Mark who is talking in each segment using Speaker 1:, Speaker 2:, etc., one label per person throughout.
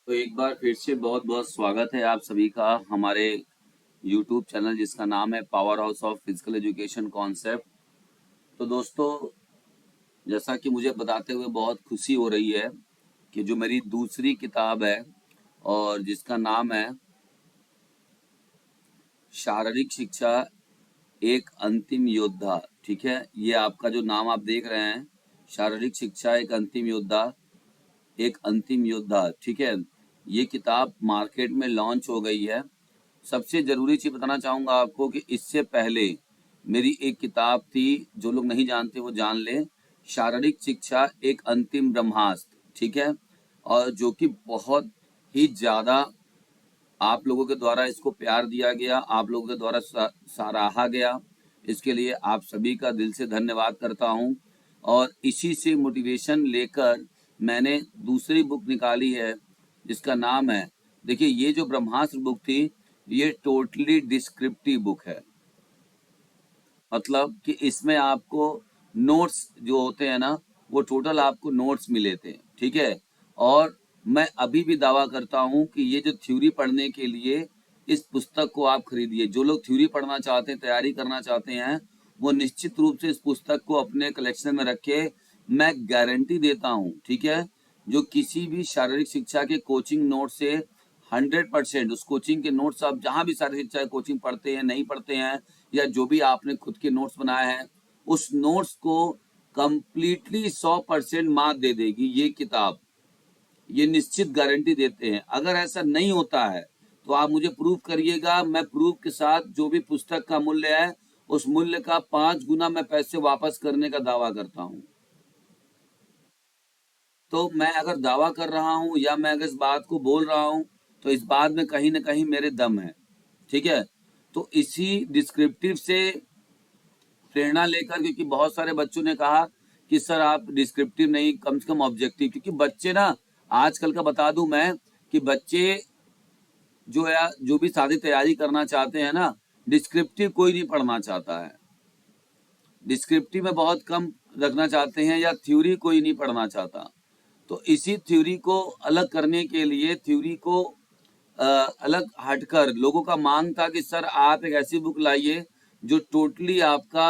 Speaker 1: तो एक बार फिर से बहुत बहुत स्वागत है आप सभी का हमारे YouTube चैनल जिसका नाम है power house of physical education concept. तो दोस्तों, जैसा कि मुझे बताते हुए बहुत खुशी हो रही है कि जो मेरी दूसरी किताब है और जिसका नाम है शारीरिक शिक्षा एक अंतिम योद्धा। ठीक है, ये आपका जो नाम आप देख रहे हैं, शारीरिक शिक्षा एक अंतिम योद्धा, एक अंतिम योद्धा। ठीक है, ये किताब मार्केट में लॉन्च हो गई है। सबसे ज़रूरी चीज़ बताना चाहूँगा आपको कि इससे पहले मेरी एक किताब थी, जो लोग नहीं जानते वो जान लें, शारीरिक शिक्षा एक अंतिम ब्रह्मास्त्र। ठीक है, और जो कि बहुत ही ज़्यादा आप लोगों के द्वारा इसको प्यार दिया गया, आप लोगों के द्वारा सराहा गया। इसके लिए आप सभी का दिल से धन्यवाद करता हूँ। और इसी से मोटिवेशन लेकर मैंने दूसरी बुक निकाली है जिसका नाम है, देखिए ये जो ब्रह्मास्त्र बुक थी, ये टोटली डिस्क्रिप्टिव बुक है। मतलब कि इसमें आपको नोट्स जो होते हैं ना, वो टोटल आपको नोट्स मिले थे। ठीक है, और मैं अभी भी दावा करता हूँ कि ये जो थ्योरी पढ़ने के लिए इस पुस्तक को आप खरीदिए। जो लोग थ्योरी पढ़ना चाहते हैं, तैयारी करना चाहते हैं, वो निश्चित रूप से इस पुस्तक को अपने कलेक्शन में रखे। मैं गारंटी देता हूँ, ठीक है, जो किसी भी शारीरिक शिक्षा के कोचिंग नोट से 100% उस कोचिंग के नोट्स आप जहाँ भी शारीरिक शिक्षा कोचिंग पढ़ते हैं, नहीं पढ़ते हैं, या जो भी आपने खुद के नोट्स बनाए हैं, उस नोट्स को कंप्लीटली 100% मार्क दे देगी ये किताब। ये निश्चित गारंटी देते हैं। अगर ऐसा नहीं होता है तो आप मुझे प्रूफ करिएगा। मैं प्रूफ के साथ जो भी पुस्तक का मूल्य है, उस मूल्य का 5 गुना मैं पैसे वापस करने का दावा करता हूँ। तो मैं अगर दावा कर रहा हूँ या मैं अगर इस बात को बोल रहा हूँ, तो इस बात में कहीं ना कहीं मेरे दम है। ठीक है, तो इसी डिस्क्रिप्टिव से प्रेरणा लेकर, क्योंकि बहुत सारे बच्चों ने कहा कि सर आप डिस्क्रिप्टिव नहीं, कम से कम ऑब्जेक्टिव, क्योंकि बच्चे ना आजकल का बता दूं मैं कि बच्चे जो है, जो भी शादी तैयारी करना चाहते हैं ना, डिस्क्रिप्टिव कोई नहीं पढ़ना चाहता है। डिस्क्रिप्टिव में बहुत कम रखना चाहते हैं, या थ्योरी कोई नहीं पढ़ना चाहता। तो इसी थ्योरी को अलग करने के लिए, थ्योरी को अलग हटकर लोगों का मांग था कि सर आप एक ऐसी बुक लाइए जो टोटली आपका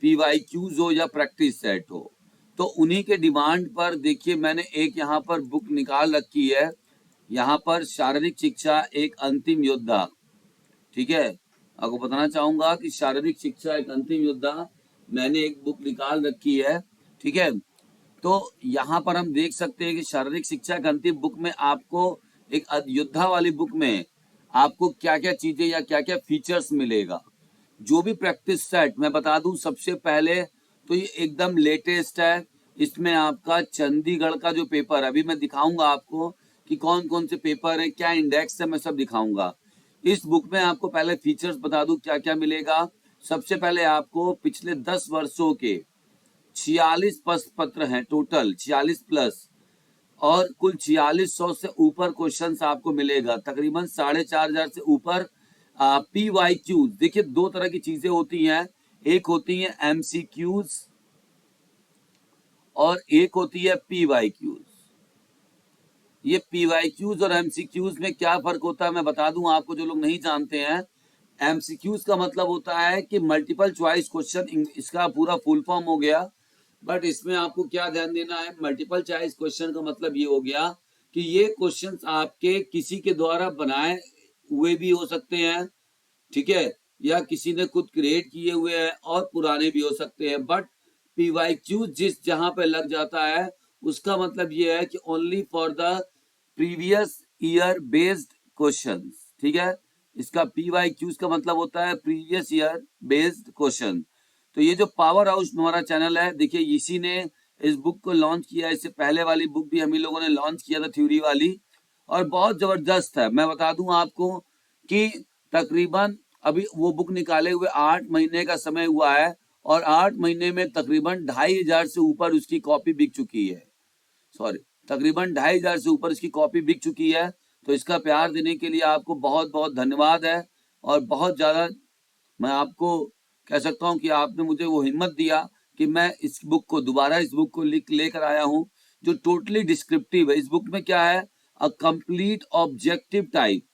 Speaker 1: PYQs हो या प्रैक्टिस सेट हो। तो उन्हीं के डिमांड पर देखिए मैंने एक यहाँ पर बुक निकाल रखी है, यहाँ पर शारीरिक शिक्षा एक अंतिम योद्धा। ठीक है, आपको बताना चाहूंगा कि शारीरिक शिक्षा एक अंतिम योद्धा, मैंने एक बुक निकाल रखी है। ठीक है, तो यहाँ पर हम देख सकते हैं कि शारीरिक शिक्षा के अंतिम बुक में आपको, एक योद्धा वाली बुक में आपको क्या क्या चीजें या क्या क्या फीचर्स मिलेगा। जो भी प्रैक्टिस सेट मैं बता दूं, सबसे पहले तो ये एकदम लेटेस्ट है। इसमें आपका चंडीगढ़ का जो पेपर, अभी मैं दिखाऊंगा आपको कि कौन कौन से पेपर है, क्या इंडेक्स है, मैं सब दिखाऊंगा। इस बुक में आपको पहले फीचर्स बता दूं क्या क्या मिलेगा। सबसे पहले आपको पिछले 10 वर्षों के 46 प्रश्न पत्र हैं, टोटल 46 प्लस, और कुल 4600 से ऊपर क्वेश्चंस आपको मिलेगा, तकरीबन 4500 से ऊपर। PYQ, देखिए दो तरह की चीजें होती हैं, एक होती है MCQs और एक होती है PYQs। ये PYQs और MCQs में क्या फर्क होता है मैं बता दूं आपको, जो लोग नहीं जानते हैं। MCQs का मतलब होता है कि मल्टीपल चॉइस क्वेश्चन, इसका पूरा फुल फॉर्म हो गया। बट इसमें आपको क्या ध्यान देना है, मल्टीपल चॉइस क्वेश्चन का मतलब ये हो गया कि ये क्वेश्चंस आपके किसी के द्वारा बनाए हुए भी हो सकते हैं, ठीक है, या किसी ने खुद क्रिएट किए हुए हैं, और पुराने भी हो सकते हैं। बट PYQ जिस जहां पे लग जाता है, उसका मतलब ये है कि only for the previous year based questions. ठीक है, इसका PYQ का मतलब होता है प्रीवियस ईयर बेस्ड क्वेश्चन। तो ये जो पावर हाउस हमारा चैनल है, देखिए इसी ने इस बुक को लॉन्च किया। इससे पहले वाली बुक भी हम ही लोगों ने लॉन्च किया था, थ्योरी वाली, और बहुत जबरदस्त है। मैं बता दूं आपको कि तकरीबन अभी वो बुक निकाले हुए 8 महीने का समय हुआ है, और 8 महीने में तकरीबन 2500 से ऊपर उसकी कॉपी बिक चुकी है। सॉरी, तकरीबन 2500 से ऊपर इसकी कॉपी बिक चुकी है। तो इसका प्यार देने के लिए आपको बहुत बहुत धन्यवाद है। और बहुत ज़्यादा मैं आपको कह सकता हूं कि आपने मुझे वो हिम्मत दिया कि मैं इस बुक को दोबारा, इस बुक को लिख लेकर आया हूं, जो टोटली डिस्क्रिप्टिव है। इस बुक में क्या है, अ कंप्लीट ऑब्जेक्टिव टाइप।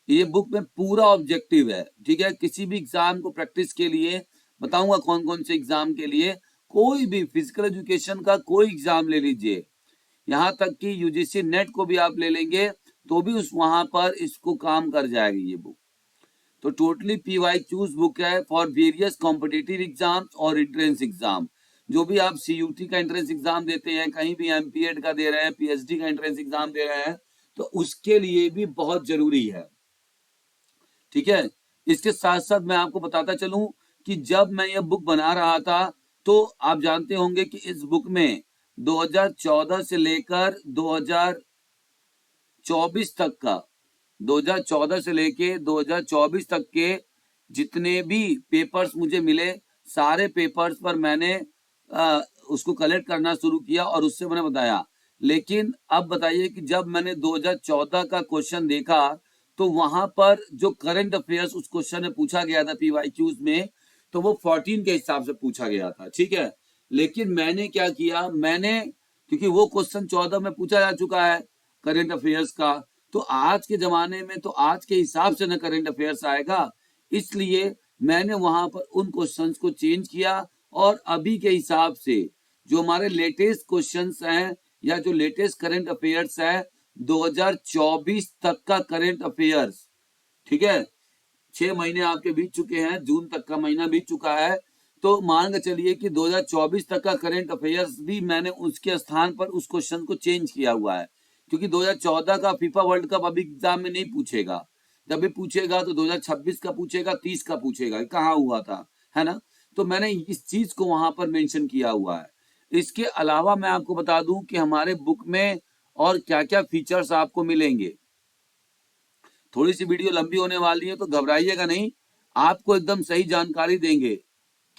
Speaker 1: ये बुक में पूरा ऑब्जेक्टिव है, ठीक है। किसी भी एग्जाम को प्रैक्टिस के लिए बताऊंगा कौन कौन से एग्जाम के लिए, कोई भी फिजिकल एजुकेशन का कोई एग्जाम ले लीजिए, यहाँ तक कि यूजीसी नेट को भी आप ले लेंगे तो भी उस वहां पर इसको काम कर जाएगी ये बुक। तो टोटली PYQs बुक है फॉर वेरियस कॉम्पिटिटिव एग्जाम्स और एंट्रेंस एग्जाम। जो भी आप CUT का एंट्रेंस एग्जाम देते हैं, कहीं भी MPED का दे रहे हैं, PhD का एंट्रेंस एग्जाम दे रहे हैं, तो उसके लिए भी बहुत जरूरी है, ठीक है। इसके साथ साथ मैं आपको बताता चलूं कि जब मैं यह बुक बना रहा था तो आप जानते होंगे कि इस बुक में 2014 से लेकर 2024 तक का, 2014 से लेके 2024 तक के जितने भी पेपर्स मुझे मिले, सारे पेपर्स पर मैंने उसको कलेक्ट करना शुरू किया और उससे मैंने बताया। लेकिन अब बताइए कि जब मैंने 2014 का क्वेश्चन देखा तो वहां पर जो करंट अफेयर्स उस क्वेश्चन में पूछा गया था PYQs में, तो वो 14 के हिसाब से पूछा गया था, ठीक है। लेकिन मैंने क्या किया, मैंने, क्योंकि वो क्वेश्चन 14 में पूछा जा चुका है करंट अफेयर्स का, तो आज के जमाने में तो आज के हिसाब से ना करंट अफेयर्स आएगा, इसलिए मैंने वहां पर उन क्वेश्चंस को चेंज किया और अभी के हिसाब से जो हमारे लेटेस्ट क्वेश्चंस हैं या जो लेटेस्ट करंट अफेयर्स है 2024 तक का करंट अफेयर्स, ठीक है। 6 महीने आपके बीत चुके हैं, जून तक का महीना बीत चुका है, तो मान के चलिए कि 2024 तक का करंट अफेयर्स भी मैंने उसके स्थान पर उस क्वेश्चन को चेंज किया हुआ है, क्योंकि 2014 का फीफा वर्ल्ड कप अभी एग्जाम में नहीं पूछेगा, जब भी पूछेगा तो 2026 का पूछेगा, 30 का पूछेगा, कहाँ हुआ था, है ना। तो मैंने इस चीज को वहां पर मेंशन किया हुआ है। इसके अलावा मैं आपको बता दूं कि हमारे बुक में और क्या क्या फीचर्स आपको मिलेंगे। थोड़ी सी वीडियो लंबी होने वाली है तो घबराइएगा नहीं, आपको एकदम सही जानकारी देंगे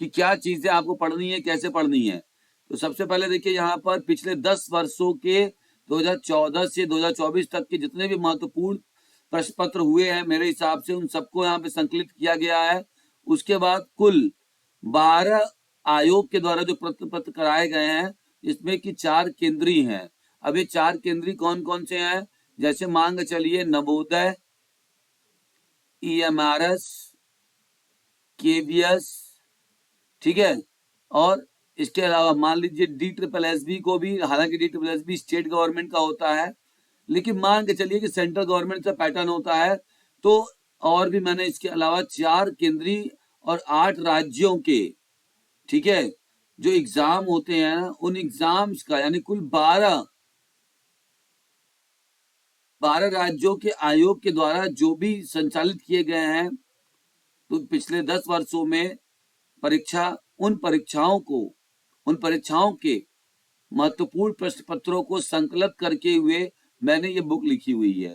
Speaker 1: कि क्या चीजें आपको पढ़नी है, कैसे पढ़नी है। तो सबसे पहले देखिए, यहाँ पर पिछले 10 वर्षों के 2014 से 2024 तक के जितने भी महत्वपूर्ण प्रश्न पत्र हुए हैं मेरे हिसाब से उन सबको यहाँ पे संकलित किया गया है। उसके बाद कुल 12 आयोग के द्वारा जो प्रश्न पत्र कराए गए हैं, इसमें कि 4 केंद्रीय हैं। अब ये 4 केंद्रीय कौन कौन से हैं, जैसे मान के चलिए नवोदय, EMRS, KVS, ठीक है। और इसके अलावा मान लीजिए DSSB को भी, हालांकि DSSB स्टेट गवर्नमेंट का होता है, लेकिन मान के चलिए कि सेंट्रल गवर्नमेंट का पैटर्न होता है। तो और भी मैंने इसके अलावा 4 केंद्रीय और 8 राज्यों के, ठीक है, जो एग्जाम होते हैं उन एग्जाम्स का, यानी कुल 12 राज्यों के आयोग के द्वारा जो भी संचालित किए गए हैं, तो पिछले 10 वर्षों में परीक्षा, उन परीक्षाओं के महत्वपूर्ण प्रश्न पत्रों को संकलित करके हुए मैंने ये बुक लिखी हुई है।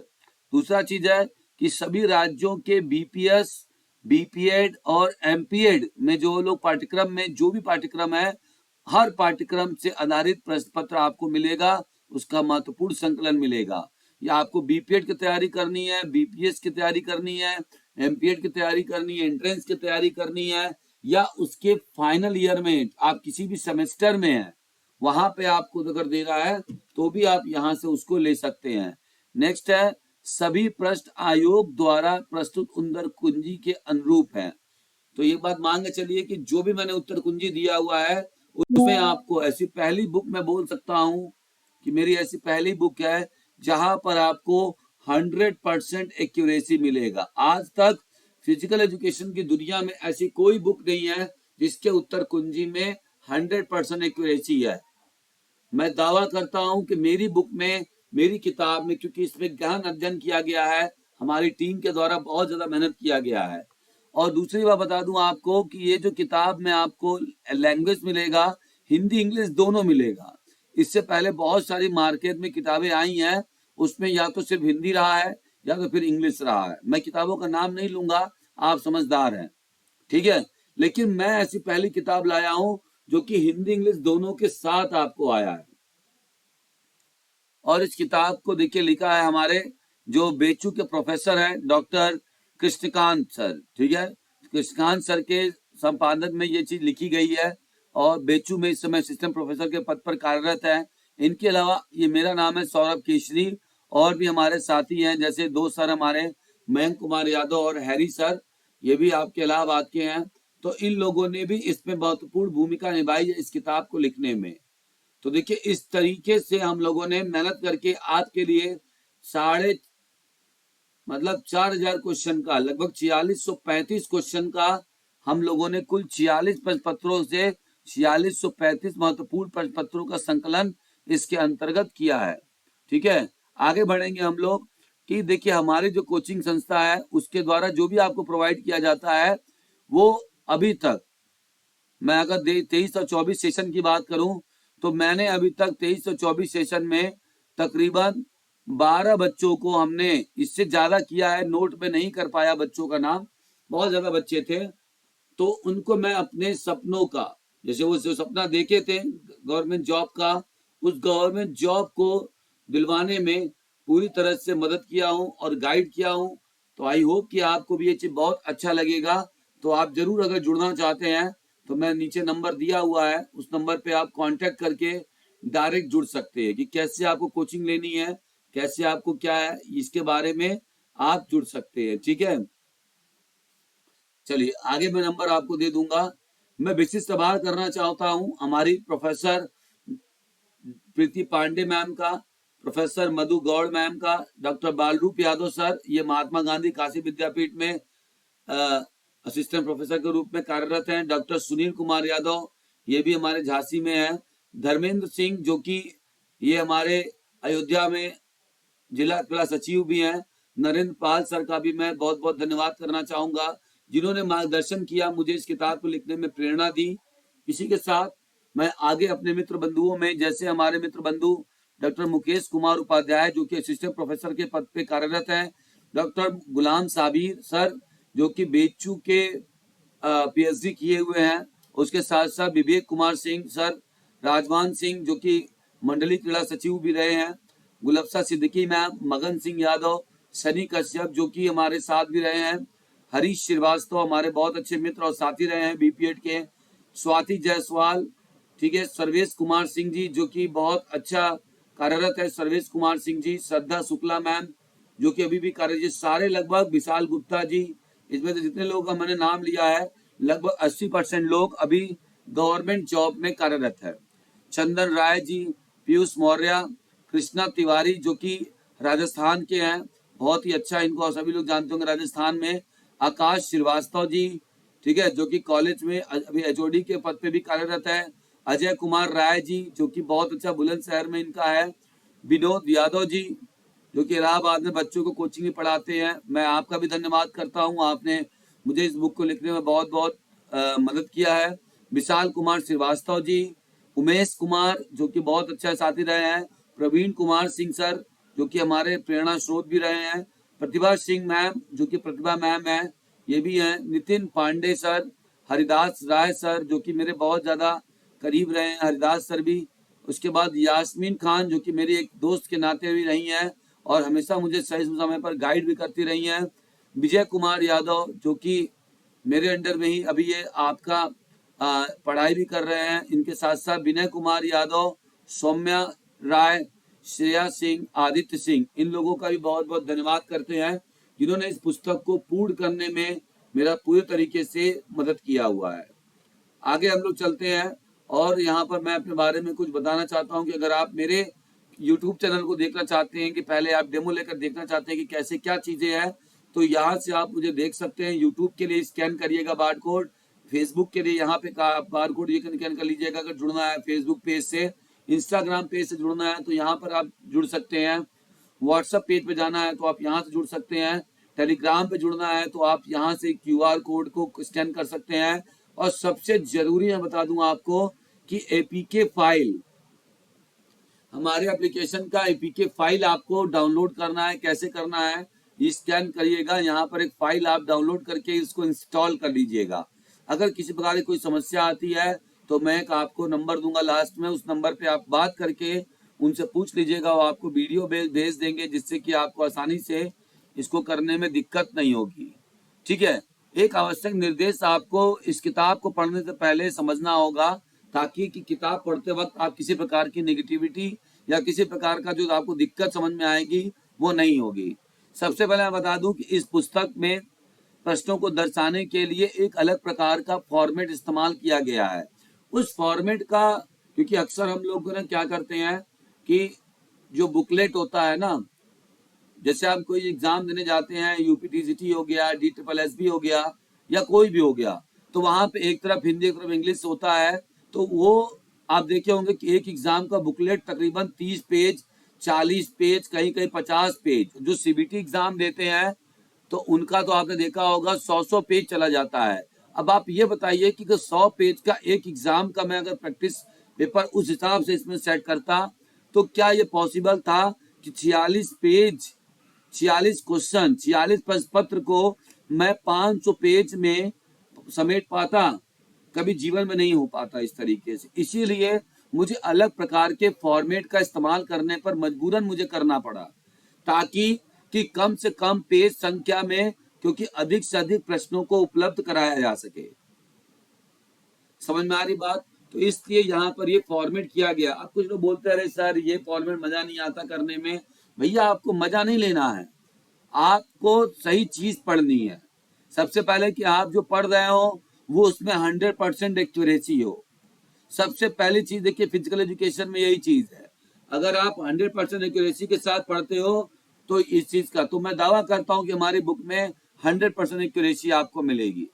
Speaker 1: दूसरा चीज है कि सभी राज्यों के BPS, BPED और MPED में जो लोग पाठ्यक्रम में जो भी पाठ्यक्रम है, हर पाठ्यक्रम से आधारित प्रश्न पत्र आपको मिलेगा, उसका महत्वपूर्ण संकलन मिलेगा। या आपको BPED की तैयारी करनी है, BPS की तैयारी करनी है, MPED की तैयारी करनी है, एंट्रेंस की तैयारी करनी है, या उसके फाइनल ईयर में आप किसी भी सेमेस्टर में हैं, वहां पे आपको अगर दे रहा है तो भी आप यहां से उसको ले सकते हैं। नेक्स्ट है, सभी प्रश्न आयोग द्वारा प्रस्तुत उत्तर कुंजी के अनुरूप है। तो ये बात मान के चलिए कि जो भी मैंने उत्तर कुंजी दिया हुआ है उसमें आपको, ऐसी पहली बुक मैं बोल सकता हूं कि मेरी ऐसी पहली बुक है जहां पर आपको 100% एक्यूरेसी मिलेगा। आज तक फिजिकल एजुकेशन की दुनिया में ऐसी कोई बुक नहीं है जिसके उत्तर कुंजी में 100% एक्यूरेसी है। मैं दावा करता हूं कि मेरी बुक में, मेरी किताब में, क्योंकि इसमें गहन अध्ययन किया गया है, हमारी टीम के द्वारा बहुत ज्यादा मेहनत किया गया है। और दूसरी बात बता दूं आपको कि ये जो किताब में आपको लैंग्वेज मिलेगा, हिंदी इंग्लिश दोनों मिलेगा। इससे पहले बहुत सारी मार्केट में किताबें आई हैं, उसमें या तो सिर्फ हिंदी रहा है या तो फिर इंग्लिश रहा है। मैं किताबों का नाम नहीं लूंगा, आप समझदार हैं, ठीक है। लेकिन मैं ऐसी पहली किताब लाया हूं जो कि हिंदी इंग्लिश दोनों के साथ आपको आया है। और इस किताब को देखिए लिखा है हमारे जो बेचू के प्रोफेसर हैं, डॉक्टर कृष्णकांत सर, ठीक है। कृष्णकांत सर के संपादन में ये चीज लिखी गई है और बेचू में इस समय असिस्टेंट प्रोफेसर के पद पर कार्यरत है। इनके अलावा ये मेरा नाम है सौरभ केशरी और भी हमारे साथी हैं, जैसे दो सर हमारे मयंक कुमार यादव और हैरी सर, ये भी आपके इलाहाबाद के हैं। तो इन लोगों ने भी इसमें महत्वपूर्ण भूमिका निभाई है इस किताब को लिखने में। तो देखिए इस तरीके से हम लोगों ने मेहनत करके आपके लिए साढ़े 4000 क्वेश्चन का, लगभग 4635 क्वेश्चन का हम लोगों ने कुल 46 प्रश्न पत्रों से 4635 महत्वपूर्ण प्रश्न पत्रों का संकलन इसके अंतर्गत किया है। ठीक है, आगे बढ़ेंगे हम लोग कि देखिए हमारी जो कोचिंग संस्था है उसके द्वारा जो भी आपको प्रोवाइड किया जाता है वो अभी तक, मैं अगर 23 और 24 सेशन की बात करूं तो मैंने अभी तक 23 और 24 सेशन में तकरीबन 12 बच्चों को हमने, इससे ज्यादा किया है, नोट में नहीं कर पाया बच्चों का नाम, बहुत ज्यादा बच्चे थे, तो उनको मैं अपने सपनों का, जैसे वो जो सपना देखे थे गवर्नमेंट जॉब का, उस गवर्नमेंट जॉब को दिलवाने में पूरी तरह से मदद किया हूं और गाइड किया हूं। तो आई होप कि आपको भी ये चीज बहुत अच्छा लगेगा। तो आप जरूर अगर जुड़ना चाहते हैं तो मैं नीचे नंबर दिया हुआ है, उस नंबर पे आप कांटेक्ट करके डायरेक्ट जुड़ सकते हैं कि कैसे आपको कोचिंग लेनी है, कैसे आपको क्या है, इसके बारे में आप जुड़ सकते हैं। ठीक है, चलिए आगे मैं नंबर आपको दे दूंगा। मैं विशिष्ट आभार करना चाहता हूं हमारी प्रोफेसर प्रीति पांडे मैम का, प्रोफेसर मधु गौड़ मैम का, डॉक्टर बालरूप यादव सर, ये महात्मा गांधी काशी विद्यापीठ में असिस्टेंट प्रोफेसर के रूप में कार्यरत हैं। डॉक्टर सुनील कुमार यादव, ये भी हमारे झांसी में है। धर्मेंद्र सिंह, जो कि ये हमारे अयोध्या में जिला कला सचिव भी हैं। नरेंद्र पाल सर का भी मैं बहुत बहुत धन्यवाद करना चाहूंगा, जिन्होंने मार्गदर्शन किया, मुझे इस किताब को लिखने में प्रेरणा दी। इसी के साथ मैं आगे अपने मित्र बंधुओं में, जैसे हमारे मित्र बंधु डॉक्टर मुकेश कुमार उपाध्याय, जो कि असिस्टेंट प्रोफेसर के पद पे कार्यरत हैं, डॉक्टर गुलाम साबिर सर, जो कि बेचू के पीएचडी किए हुए हैं, उसके साथ साथ विवेक कुमार सिंह सर, राजवान सिंह, जो कि मंडली क्रीड़ा सचिव भी रहे हैं, गुलफ्सा सिद्दीकी मैम, मगन सिंह यादव, सनी कश्यप, जो कि हमारे साथ भी रहे हैं, हरीश श्रीवास्तव, हमारे बहुत अच्छे मित्र और साथी रहे हैं बीपीएड के, स्वाति जायसवाल, ठीक है, सर्वेश कुमार सिंह जी, जो कि बहुत अच्छा कार्यरत है, सर्वेश कुमार सिंह जी, श्रद्धा शुक्ला मैम, जो कि अभी भी कार्यरत, सारे लगभग, विशाल गुप्ता जी, इसमें से जितने लोग का मैंने नाम लिया है लगभग 80% लोग अभी गवर्नमेंट जॉब में कार्यरत है। चंदन राय जी, पीयूष मौर्य, कृष्णा तिवारी, जो कि राजस्थान के हैं, बहुत ही अच्छा, इनको सभी लोग जानते होंगे राजस्थान में, आकाश श्रीवास्तव जी, ठीक है, जो कि कॉलेज में अभी एचओडी के पद पे भी कार्यरत है, अजय कुमार राय जी, जो कि बहुत अच्छा बुलंदशहर में इनका है, विनोद यादव जी, जो कि इलाहाबाद में बच्चों को कोचिंग भी पढ़ाते हैं। मैं आपका भी धन्यवाद करता हूं, आपने मुझे इस बुक को लिखने में बहुत बहुत मदद किया है। विशाल कुमार श्रीवास्तव जी, उमेश कुमार, जो कि बहुत अच्छा साथी रहे हैं, प्रवीण कुमार सिंह सर, जो कि हमारे प्रेरणा स्रोत भी रहे हैं, प्रतिभा सिंह मैम, जो कि प्रतिभा मैम है, ये भी हैं, नितिन पांडे सर, हरिदास राय सर, जो कि मेरे बहुत ज्यादा करीब रहे हैं, हरिदास सर भी, उसके बाद यास्मीन खान, जो कि मेरी एक दोस्त के नाते भी रही हैं और हमेशा मुझे सही समय पर गाइड भी करती रही हैं, विजय कुमार यादव, जो कि मेरे अंडर में ही अभी ये आपका पढ़ाई भी कर रहे हैं, इनके साथ साथ विनय कुमार यादव, सौम्या राय, श्रेया सिंह, आदित्य सिंह, इन लोगों का भी बहुत बहुत धन्यवाद करते हैं, जिन्होंने इस पुस्तक को पूर्ण करने में मेरा पूरे तरीके से मदद किया हुआ है। आगे हम लोग चलते हैं और यहाँ पर मैं अपने बारे में कुछ बताना चाहता हूँ कि अगर आप मेरे यूट्यूब चैनल को देखना चाहते हैं, कि पहले आप डेमो लेकर देखना चाहते हैं कि कैसे क्या चीजें हैं, तो यहाँ से आप मुझे देख सकते हैं। यूट्यूब के लिए स्कैन करिएगा बार कोड, फेसबुक के लिए यहाँ पे बार कोड ये स्कैन कर लीजिएगा अगर जुड़ना है फेसबुक पेज से, इंस्टाग्राम पेज से जुड़ना है तो यहाँ पर आप जुड़ सकते हैं, व्हाट्सएप पेज पे जाना है तो आप यहाँ से जुड़ सकते हैं, टेलीग्राम पे जुड़ना है तो आप यहाँ से क्यूआर कोड को स्कैन कर सकते हैं। और सबसे जरूरी मैं बता दूं आपको कि एपीके फाइल, हमारे एप्लीकेशन का एपीके फाइल आपको डाउनलोड करना है। कैसे करना है, स्कैन करिएगा, यहाँ पर एक फाइल आप डाउनलोड करके इसको इंस्टॉल कर लीजिएगा। अगर किसी प्रकार की कोई समस्या आती है तो मैं आपको नंबर दूंगा लास्ट में, उस नंबर पे आप बात करके उनसे पूछ लीजिएगा, वो आपको वीडियो भेज देंगे, जिससे कि आपको आसानी से इसको करने में दिक्कत नहीं होगी। ठीक है, एक आवश्यक निर्देश आपको इस किताब को पढ़ने से पहले समझना होगा, ताकि कि किताब पढ़ते वक्त आप किसी प्रकार की नेगेटिविटी या किसी प्रकार का जो आपको दिक्कत समझ में आएगी वो नहीं होगी। सबसे पहले मैं बता दूं कि इस पुस्तक में प्रश्नों को दर्शाने के लिए एक अलग प्रकार का फॉर्मेट इस्तेमाल किया गया है। उस फॉर्मेट का, क्योंकि अक्सर हम लोग ना क्या करते हैं कि जो बुकलेट होता है ना, जैसे आप कोई एग्जाम देने जाते हैं, यूपीटीसीटी हो गया, DSSB हो गया या कोई भी हो गया, तो वहां पे एक तरफ हिंदी एक तरफ इंग्लिश होता है। तो वो आप देखे होंगे कि एक एग्जाम का बुकलेट तकरीबन 30 पेज, 40 पेज, कहीं कहीं 50 पेज। जो सीबीटी एग्जाम देते हैं तो उनका तो आपने देखा होगा 100 पेज चला जाता है। अब आप ये बताइए कि 100 पेज का एक एग्जाम का मैं अगर प्रैक्टिस पेपर उस हिसाब से इसमें सेट करता तो क्या ये पॉसिबल था कि 46 पेज, 46 क्वेश्चन, 46 प्रश्न पत्र को मैं 500 पेज में समेट पाता? कभी जीवन में नहीं हो पाता इस तरीके से। इसीलिए मुझे अलग प्रकार के फॉर्मेट का इस्तेमाल करने पर मजबूरन मुझे करना पड़ा, ताकि कि कम से कम पेज संख्या में, क्योंकि अधिक से अधिक प्रश्नों को उपलब्ध कराया जा सके। समझ में आ रही बात? तो इसलिए यहाँ पर ये फॉर्मेट किया गया। अब कुछ लोग बोलते रहे सर ये फॉर्मेट मजा नहीं आता करने में। भैया आपको मजा नहीं लेना है, आपको सही चीज पढ़नी है। सबसे पहले कि आप जो पढ़ रहे हो वो उसमें 100% एक्यूरेसी हो। सबसे पहली चीज देखिए, फिजिकल एजुकेशन में यही चीज है। अगर आप 100% एक्यूरेसी के साथ पढ़ते हो तो इस चीज का तो मैं दावा करता हूं कि हमारी बुक में 100% एक्यूरेसी आपको मिलेगी।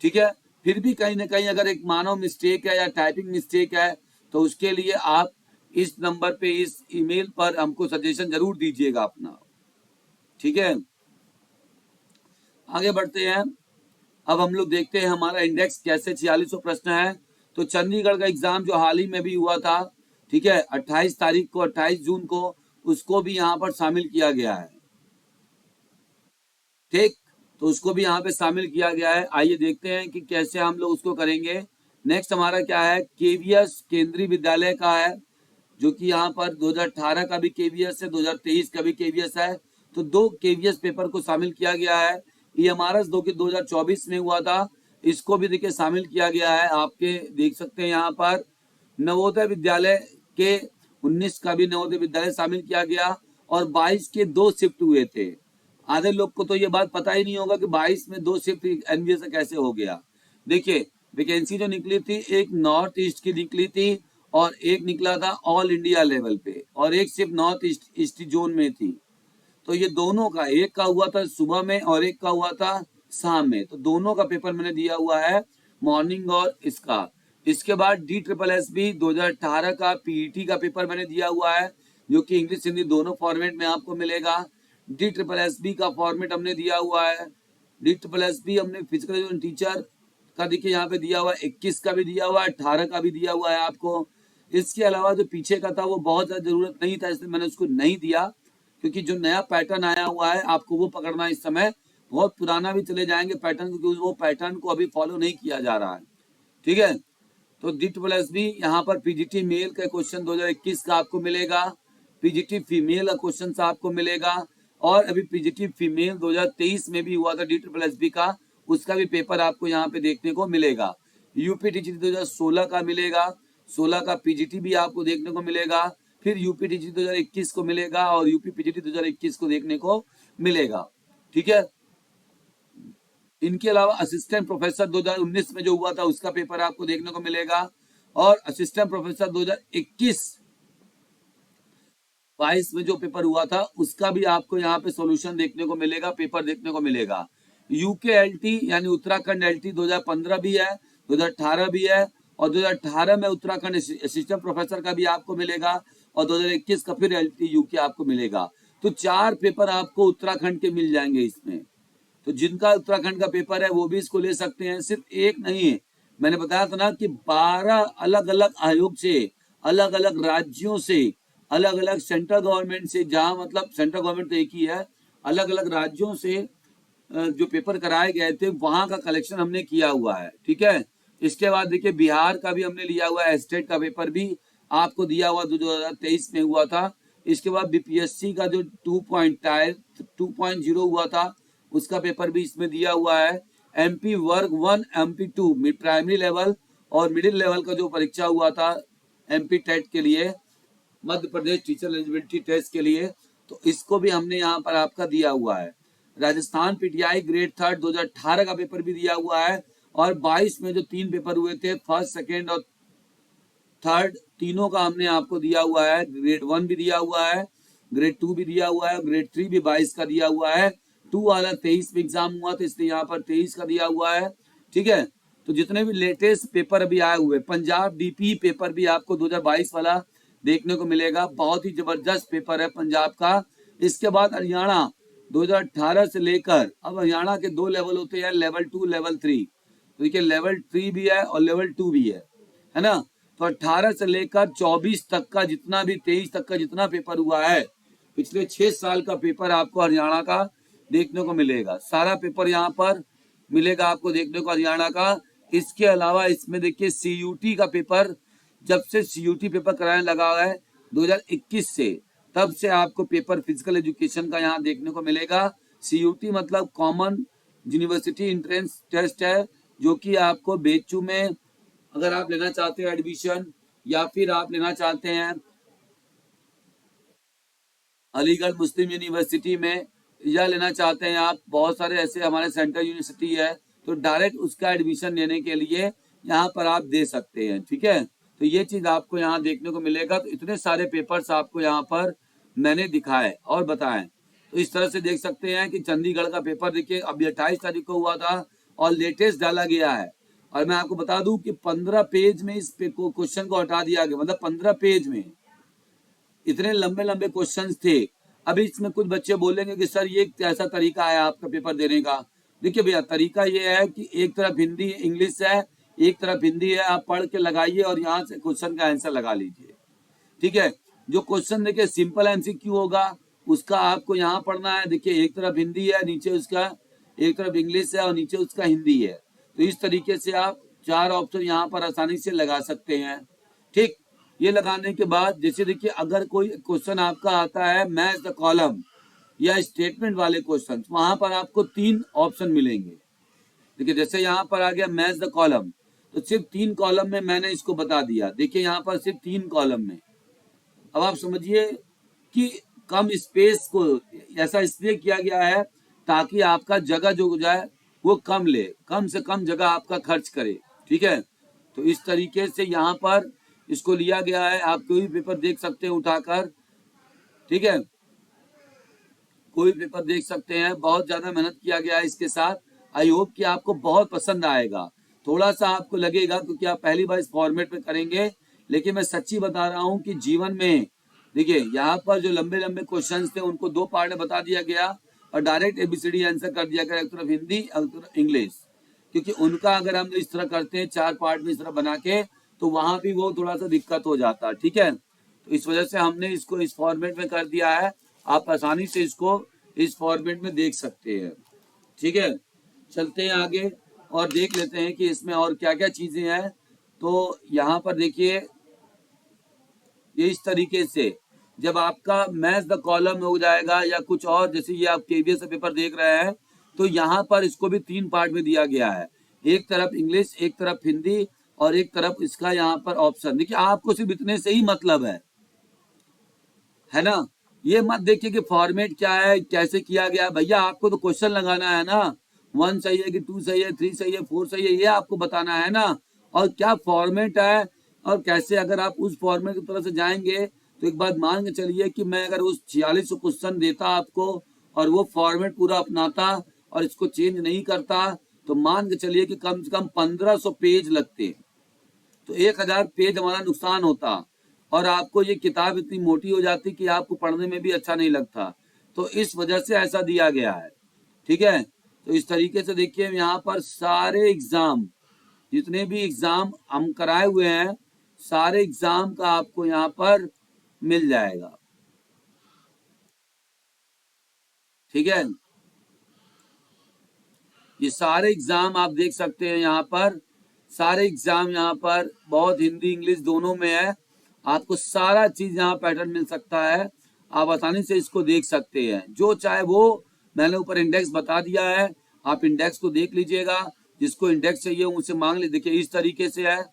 Speaker 1: ठीक है, फिर भी कहीं ना कहीं अगर एक मानव मिस्टेक है या टाइपिंग मिस्टेक है तो उसके लिए आप इस नंबर पे, इस ईमेल पर हमको सजेशन जरूर दीजिएगा अपना। ठीक है, आगे बढ़ते हैं। अब हम लोग देखते हैं हमारा इंडेक्स कैसे 4600 प्रश्न है। तो चंडीगढ़ का एग्जाम जो हाल ही में भी हुआ था, ठीक है, 28 तारीख को, 28 जून को, उसको भी यहाँ पर शामिल किया गया है। ठीक, तो उसको भी यहाँ पे शामिल किया गया है। आइए देखते हैं कि कैसे हम लोग उसको करेंगे। नेक्स्ट हमारा क्या है, केवीएस केंद्रीय विद्यालय का है, जो कि यहाँ पर 2018 का भी केवीएस है, 2023 का भी केवीएस है। तो 2 केवीएस पेपर को शामिल किया गया है। EMRS 2 की 2024 में हुआ था, इसको भी देखिए शामिल किया गया है। आपके देख सकते हैं यहाँ पर नवोदय विद्यालय के 19 का भी नवोदय विद्यालय शामिल किया गया, और 22 के 2 शिफ्ट हुए थे। आधे लोग को तो ये बात पता ही नहीं होगा कि 22 में 2 शिफ्ट एनबीए से कैसे हो गया। देखिए वैकेंसी जो निकली थी, एक नॉर्थ ईस्ट की निकली थी और एक निकला था ऑल इंडिया लेवल पे, और एक सिर्फ नॉर्थ ईस्ट जोन में थी। तो ये दोनों का, एक का हुआ था सुबह में और एक का हुआ था शाम में। तो दोनों का पेपर मैंने दिया हुआ है, मॉर्निंग और इसका। इसके बाद DSSB 2018 का पीईटी का पेपर मैंने दिया हुआ है, जो कि इंग्लिश हिंदी दोनों फॉर्मेट में आपको मिलेगा। DSSB का फॉर्मेट हमने दिया हुआ है। DSSB हमने फिजिकल एजुकेशन टीचर का देखिए यहाँ पे दिया हुआ है, 21 का भी दिया हुआ है, 18 का भी दिया हुआ है आपको। इसके अलावा जो पीछे का था वो बहुत ज्यादा जरूरत नहीं था, इसलिए मैंने उसको नहीं दिया, क्योंकि जो नया पैटर्न आया हुआ है आपको वो पकड़ना है इस समय। बहुत पुराना भी चले जाएंगे पैटर्न, क्योंकि वो पैटर्न को अभी फॉलो नहीं किया जा रहा है। ठीक है, तो DSSB यहाँ पर पीजीटी मेल का क्वेश्चन 2021 का आपको मिलेगा, पीजीटी फीमेल का क्वेश्चन आपको मिलेगा, और अभी पीजीटी फीमेल 2023 में भी हुआ था DSSB का, उसका भी पेपर आपको यहाँ पे देखने को मिलेगा। यूपीटीजीटी 2016 का मिलेगा, 16 का पीजीटी भी आपको देखने को मिलेगा, फिर यूपीटीजीटी 2021 को मिलेगा और यूपी पीजीटी 2021 को देखने को मिलेगा। ठीक है, इनके अलावा असिस्टेंट प्रोफेसर 2019 में जो हुआ था उसका पेपर आपको देखने को मिलेगा, और असिस्टेंट प्रोफेसर 2021-22 में जो पेपर हुआ था उसका भी आपको यहाँ पे सॉल्यूशन देखने को मिलेगा, पेपर देखने को मिलेगा। UKLT यानी उत्तराखंड LT 2015 भी है, 2018 भी है, और 2018 में उत्तराखंड असिस्टेंट प्रोफेसर का भी आपको मिलेगा, और 2021 का फिर LT UK आपको मिलेगा। तो 4 पेपर आपको उत्तराखंड के मिल जाएंगे इसमें। तो जिनका उत्तराखंड का पेपर है वो भी इसको ले सकते हैं, सिर्फ एक नहीं है। मैंने बताया था ना कि 12 अलग अलग आयोग से, अलग अलग राज्यों से, अलग अलग सेंट्रल गवर्नमेंट से, जहां मतलब सेंट्रल गवर्नमेंट तो एक ही है, अलग अलग राज्यों से जो पेपर कराए गए थे वहां का कलेक्शन हमने किया हुआ है। ठीक है, इसके बाद देखिए बिहार का भी हमने लिया हुआ है, स्टेट का पेपर भी आपको दिया हुआ 2023 में हुआ था। इसके बाद BPSC का जो 2.0 हुआ था उसका पेपर भी इसमें दिया हुआ है। MP वर्ग 1, MP 2 प्राइमरी लेवल और मिडिल लेवल का जो परीक्षा हुआ था MP टेट के लिए, Madhya Pradesh teacher eligibility test के लिए, तो इसको भी हमने यहाँ पर आपका दिया हुआ है। राजस्थान पीटीआई ग्रेड थर्ड 2018 का पेपर भी दिया हुआ है, और 22 में जो 3 पेपर हुए थे, फर्स्ट सेकेंड और थर्ड, तीनों का हमने आपको दिया हुआ है। ग्रेड 1 भी दिया हुआ है, ग्रेड 2 भी दिया हुआ है, ग्रेड 3 भी 22 का दिया हुआ है। 2 वाला 23 में एग्जाम हुआ था, इसलिए यहाँ पर 23 का दिया हुआ है। ठीक है, तो जितने भी लेटेस्ट पेपर अभी आए हुए, पंजाब डीपी पेपर भी आपको 2022 वाला देखने को मिलेगा। बहुत ही जबरदस्त पेपर है पंजाब का। इसके बाद हरियाणा 2018 से लेकर अब हरियाणा के 2 लेवल होते हैं, लेवल 2 लेवल 3। तो देखिए लेवल 3 भी है और लेवल 2 भी है ना। तो 18 से लेकर 24 तक का जितना भी, 23 तक का जितना पेपर हुआ है, पिछले 6 साल का पेपर आपको हरियाणा का देखने को मिलेगा। सारा पेपर यहाँ पर मिलेगा आपको देखने को हरियाणा का। इसके अलावा इसमें देखिए सीयूटी का पेपर, जब से सीयूटी पेपर कराने लगा है 2021 से, तब से आपको पेपर फिजिकल एजुकेशन का यहाँ देखने को मिलेगा। सीयूटी मतलब कॉमन यूनिवर्सिटी एंट्रेंस टेस्ट है, जो कि आपको बेचू में अगर आप लेना चाहते हैं एडमिशन, या फिर आप लेना चाहते हैं अलीगढ़ मुस्लिम यूनिवर्सिटी में, या लेना चाहते हैं आप, बहुत सारे ऐसे हमारे सेंट्रल यूनिवर्सिटी है, तो डायरेक्ट उसका एडमिशन लेने के लिए यहाँ पर आप दे सकते हैं। ठीक है, तो ये चीज आपको यहाँ देखने को मिलेगा। तो इतने सारे पेपर्स आपको यहाँ पर मैंने दिखाए और बताए। तो इस तरह से देख सकते हैं कि चंडीगढ़ का पेपर देखिए अभी 28 तारीख को हुआ था और लेटेस्ट डाला गया है। और मैं आपको बता दूं कि 15 पेज में इस क्वेश्चन को हटा दिया गया, मतलब 15 पेज में इतने लंबे लंबे क्वेश्चंस थे। अभी इसमें कुछ बच्चे बोलेंगे कि सर ये कैसा तरीका है आपका पेपर देने का। देखिए भैया, तरीका ये है कि एक तरफ हिंदी इंग्लिश है, एक तरफ हिंदी है, आप पढ़ के लगाइए और यहाँ से क्वेश्चन का आंसर लगा लीजिए। ठीक है, जो क्वेश्चन देखिए सिंपल एमसीक्यू होगा, उसका आपको यहाँ पढ़ना है। देखिए एक तरफ हिंदी है, नीचे उसका, एक तरफ इंग्लिश है और नीचे उसका हिंदी है। तो इस तरीके से आप 4 ऑप्शन यहाँ पर आसानी से लगा सकते हैं। ठीक, ये लगाने के बाद जैसे देखिए अगर कोई क्वेश्चन आपका आता है मैच द कॉलम या स्टेटमेंट वाले क्वेश्चन, वहां पर आपको 3 ऑप्शन मिलेंगे। देखिए जैसे यहाँ पर आ गया मैच द कॉलम, तो सिर्फ 3 कॉलम में मैंने इसको बता दिया। देखिए यहाँ पर सिर्फ 3 कॉलम में। अब आप समझिए कि कम स्पेस को ऐसा इसलिए किया गया है ताकि आपका जगह जो हो जाए वो कम ले, कम से कम जगह आपका खर्च करे। ठीक है, तो इस तरीके से यहाँ पर इसको लिया गया है। आप कोई भी पेपर देख सकते हैं उठाकर। ठीक है, कोई पेपर देख सकते हैं। बहुत ज्यादा मेहनत किया गया है इसके साथ। आई होप कि आपको बहुत पसंद आएगा। थोड़ा सा आपको लगेगा क्योंकि आप पहली बार इस फॉर्मेट में करेंगे, लेकिन मैं सच्ची बता रहा हूँ कि जीवन में देखिए यहाँ पर जो लंबे लंबे क्वेश्चंस थे उनको 2 पार्ट में बता दिया गया और डायरेक्ट एबीसीडी आंसर कर दिया गया, एक तरफ हिंदी और एक तरफ इंग्लिश। क्योंकि उनका अगर हम इस तरह करते हैं 4 पार्ट में इस तरह बना के, तो वहां भी वो थोड़ा सा दिक्कत हो जाता है। ठीक है, तो इस वजह से हमने इसको इस फॉर्मेट में कर दिया है। आप आसानी से इसको इस फॉर्मेट में देख सकते हैं। ठीक है, चलते हैं आगे और देख लेते हैं कि इसमें और क्या क्या चीजें हैं। तो यहाँ पर देखिए ये इस तरीके से जब आपका मैच द कॉलम हो जाएगा या कुछ और, जैसे ये आप केवीएस का पेपर देख रहे हैं, तो यहाँ पर इसको भी 3 पार्ट में दिया गया है। एक तरफ इंग्लिश, एक तरफ हिंदी और एक तरफ इसका यहाँ पर ऑप्शन। देखिए आपको सिर्फ इतने से ही मतलब है ना। ये मत देखिए कि फॉर्मेट क्या है, कैसे किया गया। भैया आपको तो क्वेश्चन लगाना है ना, 1 सही है कि 2 सही है, 3 सही है, 4 सही है, ये आपको बताना है ना। और क्या फॉर्मेट है और कैसे, अगर आप उस फॉर्मेट की तरफ से जाएंगे तो एक बात मान के चलिए कि मैं अगर उस 46 क्वेश्चन देता आपको और वो फॉर्मेट पूरा अपनाता और इसको चेंज नहीं करता, तो मान के चलिए कि कम से कम 1500 पेज लगते। तो 1000 पेज हमारा नुकसान होता और आपको ये किताब इतनी मोटी हो जाती कि आपको पढ़ने में भी अच्छा नहीं लगता। तो इस वजह से ऐसा दिया गया है। ठीक है, तो इस तरीके से देखिए यहाँ पर सारे एग्जाम, जितने भी एग्जाम हम कराए हुए हैं, सारे एग्जाम का आपको यहाँ पर मिल जाएगा। ठीक है, ये सारे एग्जाम आप देख सकते हैं यहाँ पर। सारे एग्जाम यहाँ पर बहुत हिंदी इंग्लिश दोनों में है। आपको सारा चीज यहाँ पैटर्न मिल सकता है। आप आसानी से इसको देख सकते हैं, जो चाहे वो। मैंने ऊपर इंडेक्स बता दिया है, आप इंडेक्स को देख लीजिएगा। जिसको इंडेक्स चाहिए उनसे मांग लीजिए। देखिए इस तरीके से है,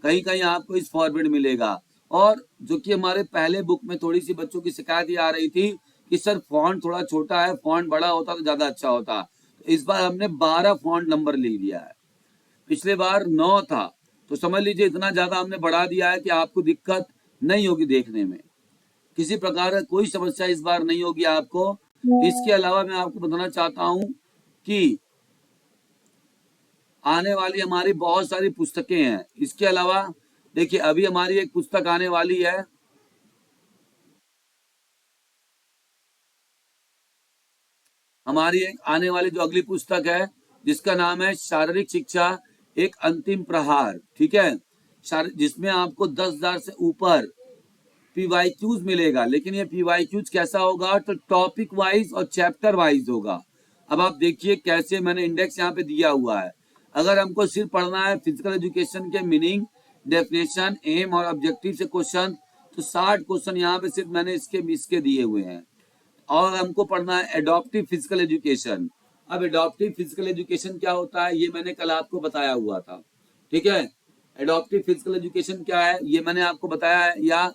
Speaker 1: कहीं कहीं आपको इस फॉर्मेट मिलेगा और जो कि हमारे पहले बुक में थोड़ी सी बच्चों की शिकायत ये आ रही थी कि सर फॉन्ट थोड़ा छोटा है, फॉन्ट बड़ा होता तो ज्यादा अच्छा होता। तो इस बार हमने 12 फॉन्ट नंबर ले लिया है, पिछले बार 9 था, तो समझ लीजिए इतना ज्यादा हमने बढ़ा दिया है कि आपको दिक्कत नहीं होगी देखने में, किसी प्रकार का कोई समस्या इस बार नहीं होगी आपको। इसके अलावा मैं आपको बताना चाहता हूं कि आने वाली हमारी बहुत सारी पुस्तकें हैं। इसके अलावा देखिए अभी हमारी एक पुस्तक आने वाली है, हमारी एक आने वाली जो अगली पुस्तक है जिसका नाम है शारीरिक शिक्षा एक अंतिम प्रहार, ठीक है, जिसमें आपको 10,000 से ऊपर पीवाईक्यूज मिलेगा। लेकिन ये पीवाईक्यूज कैसा होगा, तो टॉपिक वाइज और चैप्टर वाइज होगा। अब आप देखिए कैसे मैंने इंडेक्स यहाँ पे दिया हुआ है। अगर हमको सिर्फ पढ़ना है फिजिकल एजुकेशन के मीनिंग, डेफिनेशन, एम और ऑब्जेक्टिव से क्वेश्चन, तो 60 क्वेश्चन यहाँ पे सिर्फ मैंने इसके दिए हुए हैं। और हमको पढ़ना है एडॉप्टिव फिजिकल एजुकेशन। अब एडॉप्टिव फिजिकल एजुकेशन क्या होता है ये मैंने कल आपको बताया हुआ था, ठीक है। एडॉप्टिव फिजिकल एजुकेशन क्या है ये मैंने आपको बताया है, या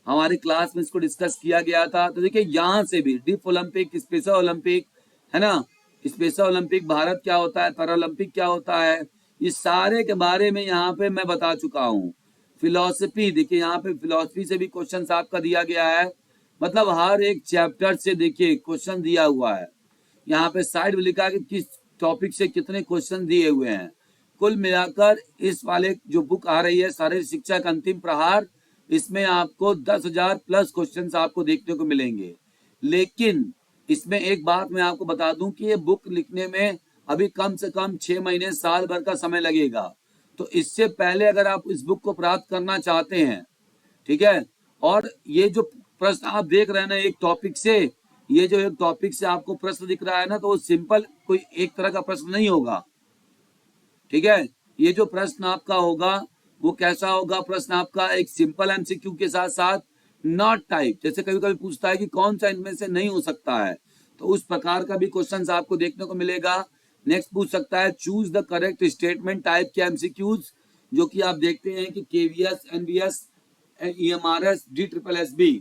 Speaker 1: हमारी क्लास में इसको डिस्कस किया गया था। तो देखिए यहाँ से भी डिफ ओलंपिक, स्पेशल ओलंपिक, है ना, स्पेशल ओलंपिक, भारत क्या होता है, पैरा ओलंपिक क्या होता है, ये सारे के बारे में यहाँ पे मैं बता चुका हूँ। फिलोसफी, देखिए यहाँ पे फिलोसफी से भी क्वेश्चन आपका दिया गया है, मतलब हर एक चैप्टर से देखिए क्वेश्चन दिया हुआ है। यहाँ पे साइड में लिखा है कि किस टॉपिक से कितने क्वेश्चन दिए हुए हैं। कुल मिलाकर इस वाले जो बुक आ रही है शारीरिक शिक्षा का अंतिम प्रहार, इसमें आपको 10,000 प्लस क्वेश्चन आपको देखने को मिलेंगे। लेकिन इसमें एक बात मैं आपको बता दूं कि ये बुक लिखने में अभी कम से कम 6 महीने साल भर का समय लगेगा। तो इससे पहले अगर आप इस बुक को प्राप्त करना चाहते हैं, ठीक है, और ये जो प्रश्न आप देख रहे हैं ना एक टॉपिक से, ये जो एक टॉपिक से आपको प्रश्न दिख रहा है ना, तो वो सिंपल कोई एक तरह का प्रश्न नहीं होगा, ठीक है। ये जो प्रश्न आपका होगा वो कैसा होगा, प्रश्न आपका एक सिंपल एमसीक्यू के साथ साथ नॉट टाइप, जैसे कभी कभी पूछता है कि कौन सा इनमें से नहीं हो सकता है, तो उस प्रकार का भी क्वेश्चन आपको देखने को मिलेगा। नेक्स्ट पूछ सकता है choose the correct statement type के एमसीक्यूज, जो कि आप देखते हैं कि केवीएस, एनवीएस, ईएमआरएस, DSSB,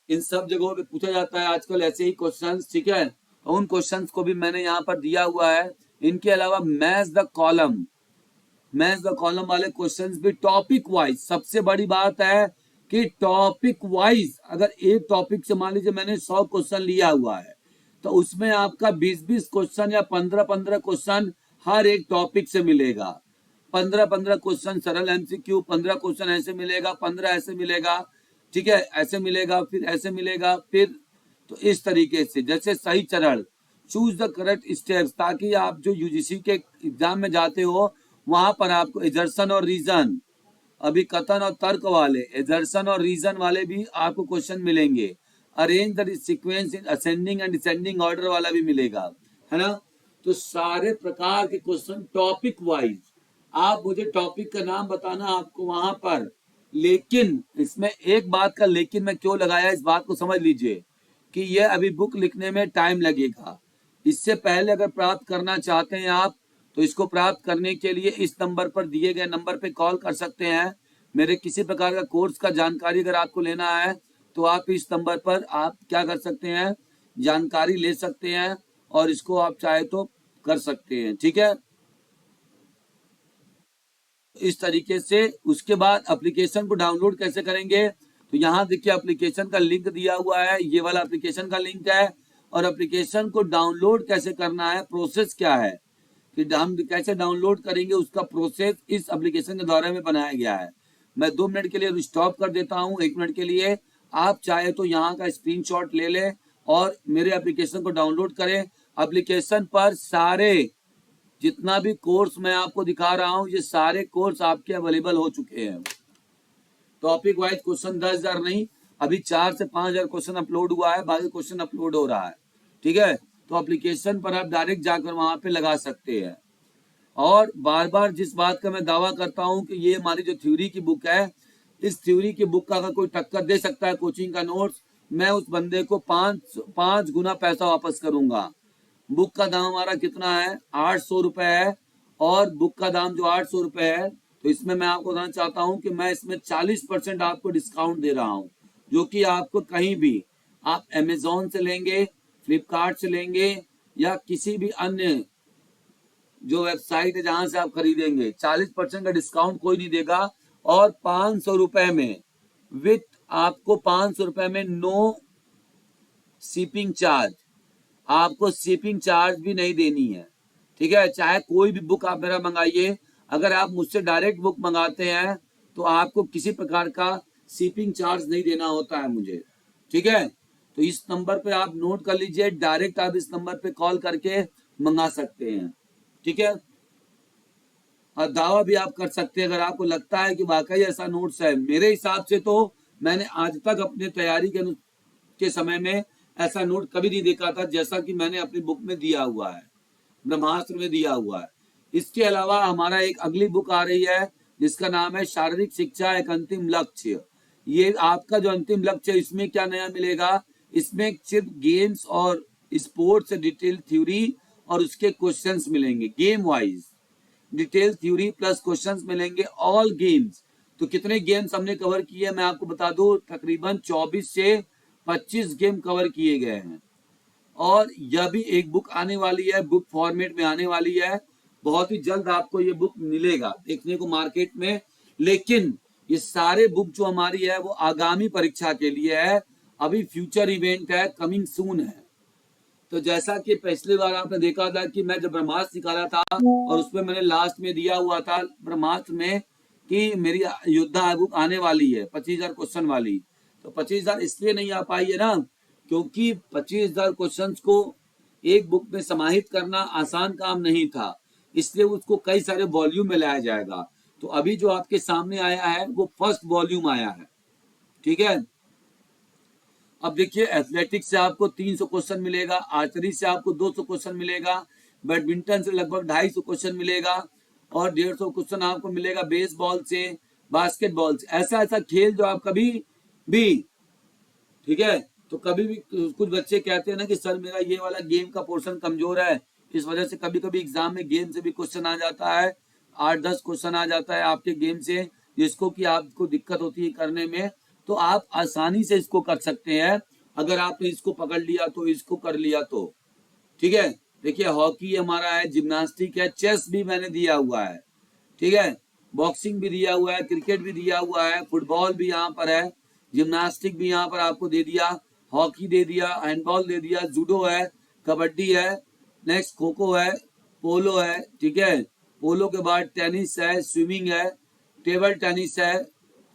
Speaker 1: इन सब जगहों पे पूछा जाता है आजकल ऐसे ही क्वेश्चंस, ठीक है। उन क्वेश्चंस को भी मैंने यहाँ पर दिया हुआ है। इनके अलावा match the column, match the column वाले क्वेश्चंस भी टॉपिक वाइज, सबसे बड़ी बात है कि टॉपिक वाइज, अगर एक टॉपिक से मान लीजिए मैंने 100 क्वेश्चन लिया हुआ है, तो उसमें आपका 20-20 क्वेश्चन या 15-15 क्वेश्चन हर एक टॉपिक से मिलेगा। 15-15 क्वेश्चन सरल एमसीक्यू, 15 क्वेश्चन ऐसे मिलेगा, 15 ऐसे मिलेगा, ठीक है, ऐसे मिलेगा, फिर ऐसे मिलेगा, फिर तो इस तरीके से जैसे सही चरण, चूज द करेक्ट स्टेप्स, ताकि आप जो यूजीसी के एग्जाम में जाते हो वहां पर आपको एजर्सन और रीजन, अभी कथन और तर्क वाले, एजर्सन और रीजन वाले भी आपको क्वेश्चन मिलेंगे। Arrange the sequence in ascending and descending order वाला भी मिलेगा, है ना। तो सारे प्रकार के क्वेश्चन टॉपिक वाइज, आप मुझे टॉपिक का नाम बताना आपको वहां पर। लेकिन इसमें एक बात का लेकिन मैं क्यों लगाया, इस बात को समझ लीजिए कि यह अभी बुक लिखने में टाइम लगेगा। इससे पहले अगर प्राप्त करना चाहते हैं आप, तो इसको प्राप्त करने के लिए इस नंबर पर दिए गए नंबर पे कॉल कर सकते हैं। मेरे किसी प्रकार का कोर्स का जानकारी अगर आपको लेना है तो आप इस नंबर पर आप क्या कर सकते हैं, जानकारी ले सकते हैं, और इसको आप चाहे तो कर सकते हैं, ठीक है। इस तरीके से उसके बाद एप्लीकेशन को डाउनलोड कैसे करेंगे, तो यहाँ देखिए एप्लीकेशन का लिंक दिया हुआ है, ये वाला एप्लीकेशन का लिंक है। और एप्लीकेशन को डाउनलोड कैसे करना है, प्रोसेस क्या है कि हम कैसे डाउनलोड करेंगे, उसका प्रोसेस इस एप्लीकेशन के द्वारा में बनाया गया है। मैं 2 मिनट के लिए स्टॉप कर देता हूँ, 1 मिनट के लिए। आप चाहे तो यहाँ का स्क्रीनशॉट ले लें और मेरे एप्लीकेशन को डाउनलोड करें। एप्लीकेशन पर सारे जितना भी कोर्स मैं आपको दिखा रहा हूँ, ये सारे कोर्स आपके अवेलेबल हो चुके हैं। टॉपिक वाइज क्वेश्चन 10,000 नहीं, अभी 4 से 5,000 क्वेश्चन अपलोड हुआ है, बाकी क्वेश्चन अपलोड हो रहा है, ठीक है। तो एप्लीकेशन पर आप डायरेक्ट जाकर वहां पे लगा सकते हैं। और बार बार जिस बात का मैं दावा करता हूं कि ये हमारी जो थ्योरी की बुक है, इस थ्योरी की बुक का अगर कोई टक्कर दे सकता है कोचिंग का नोट्स, मैं उस बंदे को 5 गुना पैसा वापस करूंगा। बुक का दाम हमारा कितना है, 800 रुपए है, और बुक का दाम जो 800 रुपए है, तो इसमें मैं आपको बताना चाहता हूं कि मैं इसमें 40% आपको डिस्काउंट दे रहा हूं, जो कि आपको कहीं भी आप अमेजोन से लेंगे, फ्लिपकार्ट से लेंगे या किसी भी अन्य जो वेबसाइट है जहां से आप खरीदेंगे, 40% का डिस्काउंट कोई नहीं देगा। और 500 रुपए में विथ आपको 500 रुपए में नो शिपिंग चार्ज, आपको शिपिंग चार्ज भी नहीं देनी है। ठीक है, चाहे कोई भी बुक आप मेरा मंगाइए, अगर आप मुझसे डायरेक्ट बुक मंगाते हैं तो आपको किसी प्रकार का शिपिंग चार्ज नहीं देना होता है मुझे। ठीक है, तो इस नंबर पे आप नोट कर लीजिए, डायरेक्ट आप इस नंबर पे कॉल करके मंगा सकते हैं। ठीक है, और दावा भी आप कर सकते हैं अगर आपको लगता है कि वाकई ऐसा नोट्स है। मेरे हिसाब से तो मैंने आज तक अपने तैयारी के समय में ऐसा नोट कभी नहीं देखा था जैसा कि मैंने अपनी बुक में दिया हुआ है, ब्रह्मास्त्र में दिया हुआ है। इसके अलावा हमारा एक अगली बुक आ रही है जिसका नाम है शारीरिक शिक्षा एक अंतिम लक्ष्य। ये आपका जो अंतिम लक्ष्य है, इसमें क्या नया मिलेगा, इसमें सिर्फ गेम्स और स्पोर्ट्स डिटेल थ्योरी और उसके क्वेश्चंस मिलेंगे, game wise detail theory plus questions मिलेंगे, ऑल गेम्स। तो कितने गेम्स हमने कवर किए मैं आपको बता दूं, तकरीबन 24 से 25 गेम कवर किए गए हैं। और यह भी एक बुक आने वाली है, बुक फॉर्मेट में आने वाली है, बहुत ही जल्द आपको ये बुक मिलेगा देखने को मार्केट में। लेकिन ये सारे बुक जो हमारी है वो आगामी परीक्षा के लिए है, अभी फ्यूचर इवेंट है, कमिंग सून है। तो जैसा कि पिछली बार आपने देखा था कि मैं जब ब्रह्मास्त्र निकाला था और उसमें मैंने लास्ट में दिया हुआ था ब्रह्मास्त्र में कि मेरी योद्धा बुक आने वाली है 25,000 क्वेश्चन वाली। तो 25,000 इसलिए नहीं आ पाई है ना, क्योंकि 25,000 क्वेश्चन को एक बुक में समाहित करना आसान काम नहीं था, इसलिए उसको कई सारे वॉल्यूम में लाया जाएगा। तो अभी जो आपके सामने आया है वो फर्स्ट वॉल्यूम आया है। ठीक है, अब देखिए एथलेटिक्स से आपको 300 क्वेश्चन मिलेगा, आर्चरी से आपको 200 क्वेश्चन मिलेगा, बैडमिंटन से लगभग 250 क्वेश्चन मिलेगा और 150 क्वेश्चन आपको मिलेगा बेसबॉल से, बास्केटबॉल से। ऐसा ऐसा खेल जो आप कभी भी, ठीक है, तो कभी भी कुछ बच्चे कहते हैं ना कि सर मेरा ये वाला गेम का पोर्शन कमजोर है, इस वजह से कभी कभी एग्जाम में गेम से भी क्वेश्चन आ जाता है, 8-10 क्वेश्चन आ जाता है आपके गेम से, जिसको कि आपको दिक्कत होती है करने में। तो आप आसानी से इसको कर सकते हैं अगर आपने इसको पकड़ लिया तो, इसको कर लिया तो। ठीक है, देखिए हॉकी हमारा है, जिम्नास्टिक है, चेस भी मैंने दिया हुआ है। ठीक है, बॉक्सिंग भी दिया हुआ है, क्रिकेट भी दिया हुआ है, फुटबॉल भी यहाँ पर है, जिम्नास्टिक भी यहाँ पर आपको दे दिया, हॉकी दे दिया, हैंडबॉल दे दिया, जूडो है, कबड्डी है, नेक्स्ट खो खो है, पोलो है। ठीक है, पोलो के बाद टेनिस है, स्विमिंग है, टेबल टेनिस है,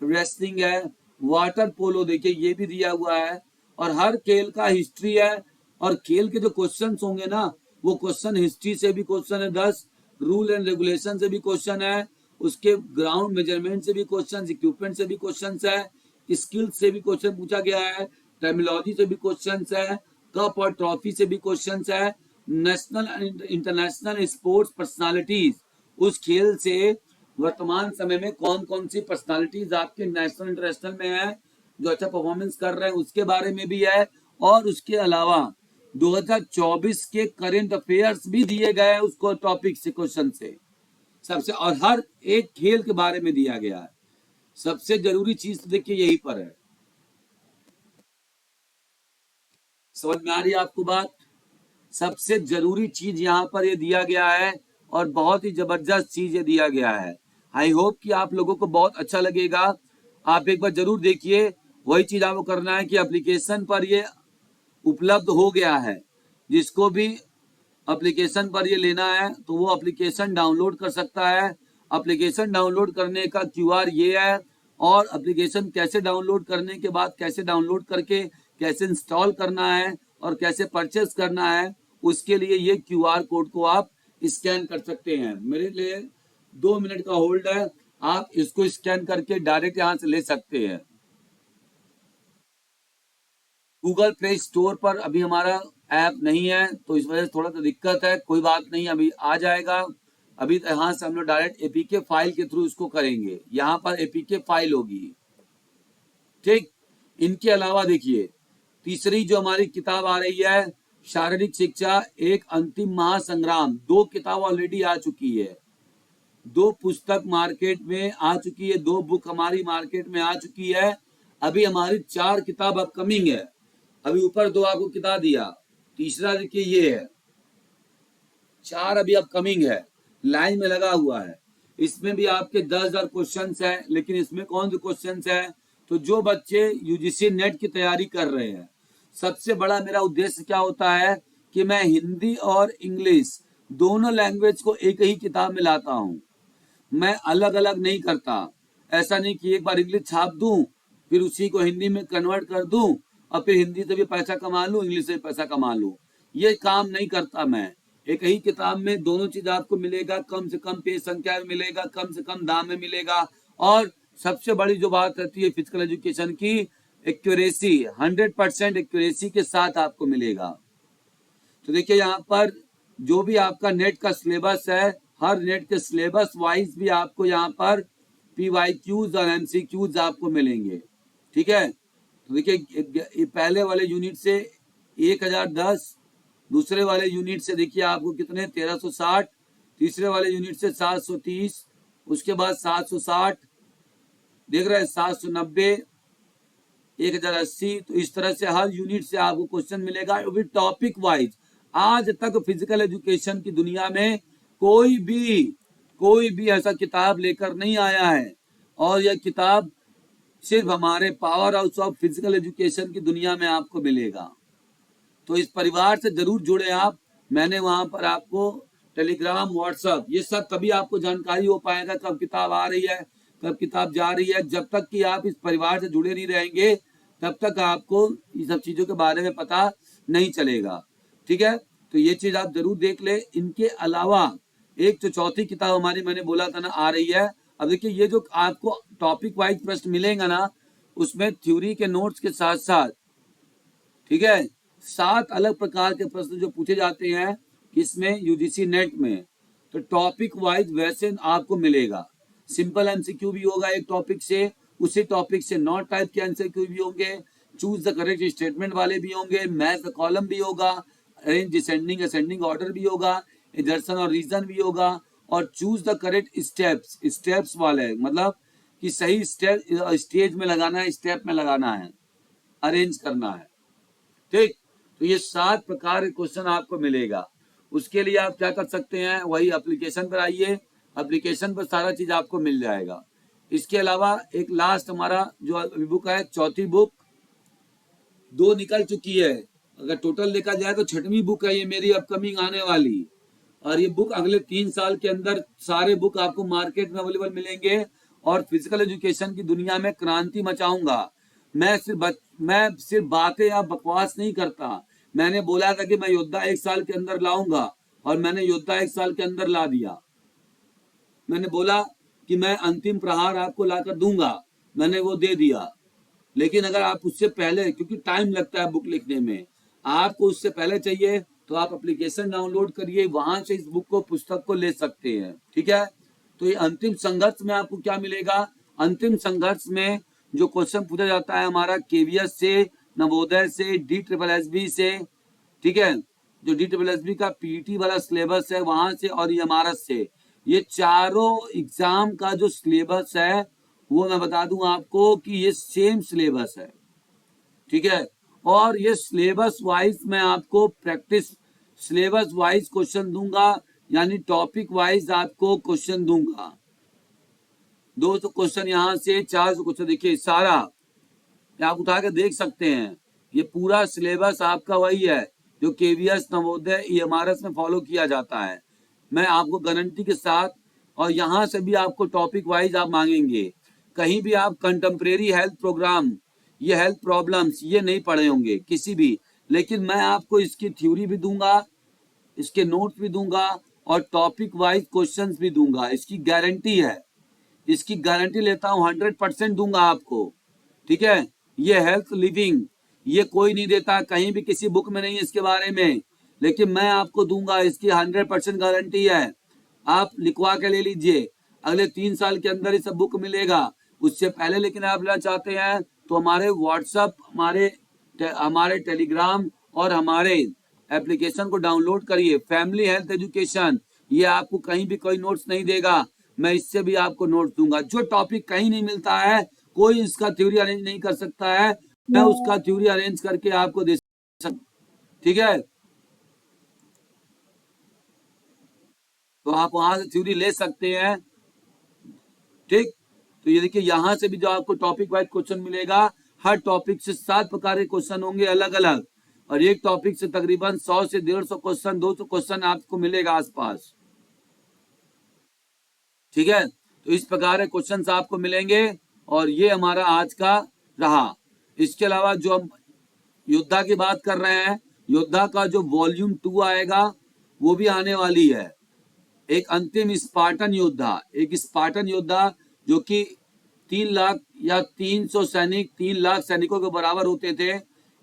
Speaker 1: रेसलिंग है, वाटर पोलो देखिए ये भी दिया हुआ है। और हर खेल का हिस्ट्री है, और खेल के जो क्वेश्चन होंगे ना वो क्वेश्चन हिस्ट्री से भी क्वेश्चन है 10, रूल एंड रेगुलेशन से भी क्वेश्चन है, उसके ग्राउंड मेजरमेंट से भी क्वेश्चन, इक्विपमेंट से भी क्वेश्चन है, स्किल्स से भी क्वेश्चन पूछा गया है, टर्मिनोलॉजी से भी क्वेश्चन है, कप और ट्रॉफी से भी क्वेश्चन है, national and international sports personalities, उस खेल से वर्तमान समय में कौन कौन सी पर्सनालिटीज आपके नेशनल इंटरनेशनल में है जो अच्छा परफॉर्मेंस कर रहे हैं उसके बारे में भी है। और उसके अलावा 2024 के करंट अफेयर्स भी दिए गए हैं उसको टॉपिक से, क्वेश्चन से सबसे, और हर एक खेल के बारे में दिया गया है। सबसे जरूरी चीज देखिए यही पर है, समझ में आ रही है आपको बात? सबसे जरूरी चीज यहाँ पर ये दिया गया है और बहुत ही जबरदस्त चीज ये दिया गया है। आई होप कि आप लोगों को बहुत अच्छा लगेगा, आप एक बार जरूर देखिए। वही चीज आपको करना है कि एप्लीकेशन पर ये उपलब्ध हो गया है, जिसको भी एप्लीकेशन पर ये लेना है तो वो एप्लीकेशन डाउनलोड कर सकता है। एप्लीकेशन डाउनलोड करने का क्यूआर ये है, और एप्लीकेशन कैसे डाउनलोड करने के बाद कैसे डाउनलोड करके कैसे इंस्टॉल करना है और कैसे परचेस करना है, उसके लिए ये क्यूआर कोड को आप स्कैन कर सकते हैं। मेरे लिए 2 मिनट का होल्ड है, आप इसको स्कैन करके डायरेक्ट यहाँ से ले सकते हैं। गूगल प्ले स्टोर पर अभी हमारा ऐप नहीं है तो इस वजह से थोड़ा सा दिक्कत है, कोई बात नहीं, अभी आ जाएगा। अभी यहाँ से हम लोग डायरेक्ट एपीके फाइल के थ्रू इसको करेंगे, यहाँ पर एपीके फाइल होगी। ठीक, इनके अलावा देखिए तीसरी जो हमारी किताब आ रही है, शारीरिक शिक्षा एक अंतिम महासंग्राम, 2 किताब ऑलरेडी आ चुकी है। 2 पुस्तक मार्केट में आ चुकी है, 2 बुक हमारी मार्केट में आ चुकी है। अभी हमारी 4 किताब अपकमिंग है। अभी ऊपर 2 आपको किताब दिया, तीसरा देखिए ये है, 4 अभी अपकमिंग है, लाइन में लगा हुआ है। इसमें भी आपके 10,000 क्वेश्चंस है, लेकिन इसमें कौन से क्वेश्चंस है? तो जो बच्चे यूजीसी नेट की तैयारी कर रहे हैं, सबसे बड़ा मेरा उद्देश्य क्या होता है कि मैं हिंदी और इंग्लिश दोनों लैंग्वेज को एक ही किताब में लाता हूँ। मैं अलग अलग नहीं करता। ऐसा नहीं कि एक बार इंग्लिश छाप दूं, फिर उसी को हिंदी में कन्वर्ट कर दूं और फिर हिंदी से भी पैसा कमा लूं, इंग्लिश से भी पैसा कमा लूं। ये काम नहीं करता मैं। एक ही किताब में दोनों चीज आपको मिलेगा, कम से कम पेज संख्या में मिलेगा, कम से कम दाम में मिलेगा। और सबसे बड़ी जो बात रहती है फिजिकल एजुकेशन की, एक्यूरेसी, 100% एक्यूरेसी के साथ आपको मिलेगा। तो देखिए यहाँ पर जो भी आपका नेट का सिलेबस है, हर नेट के सिलेबस वाइज भी आपको यहाँ पर PYQs और MCQs आपको मिलेंगे। ठीक है, तो देखिए पहले वाले यूनिट से 1010, दूसरे वाले यूनिट से देखिए आपको कितने 1360, तीसरे वाले यूनिट से 730, उसके बाद 760, देख रहे हैं 790, 1080। तो इस तरह से हर यूनिट से आपको क्वेश्चन मिलेगा, वो भी टॉपिक वाइज। आज तक फिजिकल एजुकेशन की दुनिया में कोई भी ऐसा किताब लेकर नहीं आया है, और यह किताब सिर्फ हमारे power house of physical education की दुनिया में आपको मिलेगा। तो इस परिवार से जरूर जुड़े आप। मैंने वहां पर आपको टेलीग्राम, व्हाट्सएप, ये सब तभी आपको जानकारी हो पाएगा कब किताब आ रही है, कब किताब जा रही है। जब तक कि आप इस परिवार से जुड़े नहीं रहेंगे, तब तक आपको ये सब चीजों के बारे में पता नहीं चलेगा। ठीक है, तो ये चीज आप जरूर देख ले। इनके अलावा एक जो चौथी किताब हमारी, मैंने बोला था ना, आ रही है। अब देखिए ये जो आपको टॉपिक वाइज प्रश्न मिलेगा ना, उसमें थ्योरी के नोट्स के साथ साथ, ठीक है, 7 अलग प्रकार के प्रश्न जो पूछे जाते हैं किसमें, यूजीसी नेट में। तो टॉपिक वाइज वैसे आपको मिलेगा। सिंपल एमसीक्यू भी होगा एक टॉपिक से, उसी टॉपिक से 9 टाइप के एमसीक्यू भी होंगे, चूज द करेक्ट स्टेटमेंट वाले भी होंगे, मैच द कॉलम भी होगा, अरेंज डिसेंडिंग असेंडिंग ऑर्डर भी होगा, एजर्सन और रीजन भी होगा, और चूज द करेक्ट स्टेप्स वाले, मतलब कि सही स्टेप स्टेज में लगाना है, स्टेप में लगाना है, अरेंज करना है। ठीक, तो ये 7 प्रकार के क्वेश्चन आपको मिलेगा। उसके लिए आप क्या कर सकते हैं, वही एप्लीकेशन पर आइए, एप्लीकेशन पर सारा चीज आपको मिल जाएगा। इसके अलावा एक लास्ट हमारा जो बुक है, चौथी बुक, 2 निकल चुकी है, अगर टोटल देखा जाए तो 6वीं बुक है ये मेरी अपकमिंग आने वाली। और ये बुक अगले 3 साल के अंदर सारे बुक आपको मार्केट में अवेलेबल मिलेंगे, और फिजिकल एजुकेशन की दुनिया में क्रांति मचाऊंगा। मैं सिर्फ बातें या बकवास नहीं करता। मैंने बोला था कि मैं योद्धा 1 साल के अंदर लाऊंगा, और मैंने योद्धा 1 साल के अंदर ला दिया। मैंने बोला कि मैं अंतिम प्रहार आपको लाकर दूंगा, मैंने वो दे दिया। लेकिन अगर आप उससे पहले, क्योंकि टाइम लगता है बुक लिखने में, आपको उससे पहले चाहिए तो आप एप्लीकेशन डाउनलोड करिए, वहां से इस बुक को, पुस्तक को ले सकते हैं। ठीक है, तो ये अंतिम संघर्ष में आपको क्या मिलेगा, अंतिम संघर्ष में जो क्वेश्चन पूछा जाता है हमारा केवीएस से, नवोदय से, DSSB से, ठीक है, जो DSSB का पीटी वाला सिलेबस है वहां से, और एमआरएस से, ये चारों एग्जाम का जो सिलेबस है वो मैं बता दूं आपको कि ये सेम सिलेबस है। ठीक है, और ये सिलेबस वाइज मैं आपको प्रैक्टिस, सिलेबस वाइज क्वेश्चन दूंगा, यानी टॉपिक वाइज आपको क्वेश्चन दूंगा। 200 क्वेश्चन यहाँ से, 400 क्वेश्चन, देखिए सारा आप उठा के देख सकते हैं। ये पूरा सिलेबस आपका वही है जो केवीएस, नवोदय, एमआरएस में फॉलो किया जाता है। मैं आपको गारंटी के साथ, और यहाँ से भी आपको टॉपिक वाइज आप मांगेंगे। कहीं भी आप कंटेम्प्रेरी हेल्थ प्रोग्राम, ये हेल्थ प्रॉब्लम्स, ये नहीं पढ़े होंगे किसी भी, लेकिन मैं आपको इसकी थ्योरी भी दूंगा, इसके नोट्स भी दूंगा, और टॉपिक वाइज क्वेश्चंस भी दूंगा। इसकी गारंटी है, इसकी गारंटी लेता हूँ, 100% दूंगा आपको। ठीक है, ये हेल्थ लिविंग, ये कोई नहीं देता, कहीं भी किसी बुक में नहीं है इसके बारे में, लेकिन मैं आपको दूंगा, इसकी 100% गारंटी है। आप लिखवा के ले लीजिए, अगले 3 साल के अंदर ये सब बुक मिलेगा। उससे पहले लेकिन आप लेना चाहते हैं तो हमारे व्हाट्सएप, हमारे टेलीग्राम और हमारे एप्लीकेशन को डाउनलोड करिए, फैमिली हेल्थ एजुकेशन। ये आपको कहीं भी कोई नोट्स नहीं देगा, मैं इससे भी आपको नोट्स दूंगा। जो टॉपिक कहीं नहीं मिलता है, कोई इसका थ्योरी अरेंज नहीं कर सकता है, मैं उसका थ्योरी अरेंज करके आपको दे सकता। ठीक है, तो आप वहां से थ्योरी ले सकते हैं। ठीक, तो ये देखिए यहाँ से भी जो आपको टॉपिक वाइज क्वेश्चन मिलेगा, हर टॉपिक से 7 प्रकार के क्वेश्चन होंगे अलग अलग, और एक टॉपिक से तकरीबन 100 से 150 क्वेश्चन, 200 क्वेश्चन आपको मिलेगा आसपास। ठीक है, तो इस प्रकार के क्वेश्चंस आपको मिलेंगे, और ये हमारा आज का रहा। इसके अलावा जो हम योद्धा की बात कर रहे हैं, योद्धा का जो वॉल्यूम 2 आएगा वो भी आने वाली है। एक अंतिम स्पार्टन योद्धा, एक स्पार्टन योद्धा जो कि 3 लाख या 300 सैनिक, 3 लाख सैनिकों के बराबर होते थे,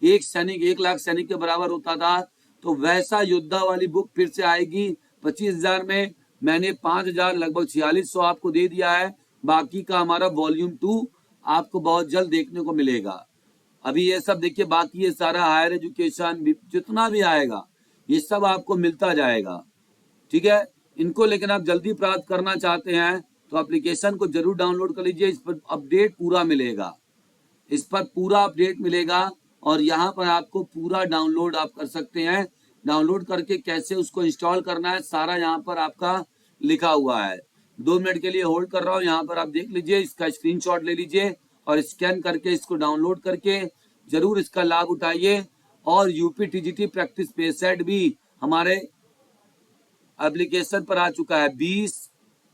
Speaker 1: एक सैनिक 1 लाख सैनिक के बराबर होता था, तो वैसा योद्धा वाली बुक फिर से आएगी 25,000 में। मैंने 5,000 लगभग 4600 आपको दे दिया है। बाकी का हमारा वॉल्यूम 2 आपको बहुत जल्द देखने को मिलेगा। अभी ये सब देखिए, बाकी ये सारा हायर एजुकेशन जितना भी आएगा ये सब आपको मिलता जाएगा। ठीक है, इनको लेकिन आप जल्दी प्राप्त करना चाहते हैं तो एप्लीकेशन को जरूर डाउनलोड कर लीजिए। इस पर अपडेट पूरा मिलेगा, इस पर पूरा अपडेट मिलेगा, और यहाँ पर आपको पूरा डाउनलोड आप कर सकते हैं। डाउनलोड करके कैसे उसको इंस्टॉल करना है सारा यहाँ पर आपका लिखा हुआ है। 2 मिनट के लिए होल्ड कर रहा हूँ, यहाँ पर आप देख लीजिए, इसका स्क्रीनशॉट ले लीजिए और स्कैन करके इसको डाउनलोड करके जरूर इसका लाभ उठाइए। और यूपी टीजीटी प्रैक्टिस पे सेट भी हमारे एप्लीकेशन पर आ चुका है। 20